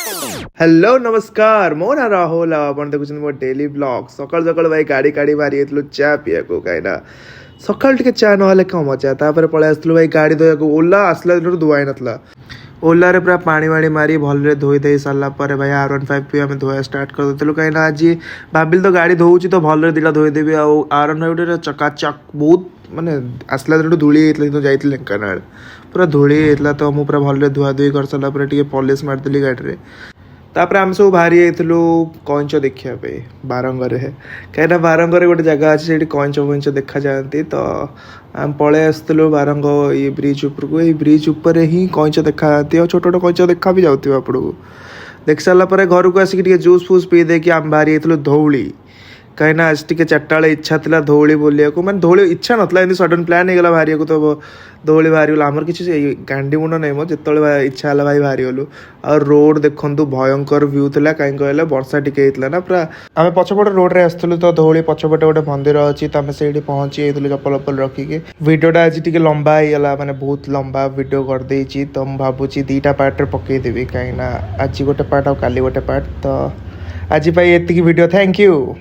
Hello नमस्कार मो ना राहुल आपण देखुछन मो डेली ब्लॉग सकाळ सकाळ भाई गाड़ी गाड़ी बारी एतलु चा पिया को काइना सकाळ टिके चा नहले कम मजा तापर पळे आसलु भाई गाड़ी धोया को ओला आसला दिनरु धुआई नथला ओला रे पूरा पानी वाणी मारी भल रे धोई दे साला पर भाई R15 पे हमें धोया स्टार्ट कर देतलु काइना आज भाबिल तो गाड़ी धोउची तो भल रे दिला धोई देबी आ R15 रे चकाचक बहुत माने आसला दिनरु धूली एतले तो जाइतले लेंकानाळ पूरा धूली एतला तो मु पूरा भल रे धुआ धुई कर साला पर टिके पॉलिश मार देली गाड़ी रे तापर आम सब बाहरी जाइलु कईंच देखापे बारंगर कहीं बारंगर गोटे जगह अच्छे कईंच फईंच देखा जाती तो आम पलि आसलु बारंग ये ब्रिज उपरको ये ब्रिज उपर ही कईंच देखा जाती और छोट छोट कईंच देखा भी जाऊँ आपको देख सारापर घर को आसिक जूस फूस पी देकी आम बाहरी जाइलु धौली कहीं आज टे चार्टा बेले इच्छा था धौली बोलिया मैंने धौली इच्छा नाला एमती सडन प्लान होगा बाहर तो धौली बाहरी गला आमर किसी गांडी मुंड नहीं मो जो इच्छा है भाई बाहरी गलु आ रोड देखु भयंकर व्यू था कहीं कहले वर्षा टिके ना पूरा आम पछपट रोड रे आसलु तो धौली पछपटे गोटे मंदिर अच्छी तो आम से पहुंची चप्पल वप्पल रखिकी वीडियोटा आज टी लंबा होगा मैंने बहुत लंबा वीडियो करदे तो मुझे भावुँ दीटा पार्ट रे पकईदेवी कहीं आज गोटे पार्ट आ काली गोटे पार्ट तो आज एतिकी वीडियो थैंक यू।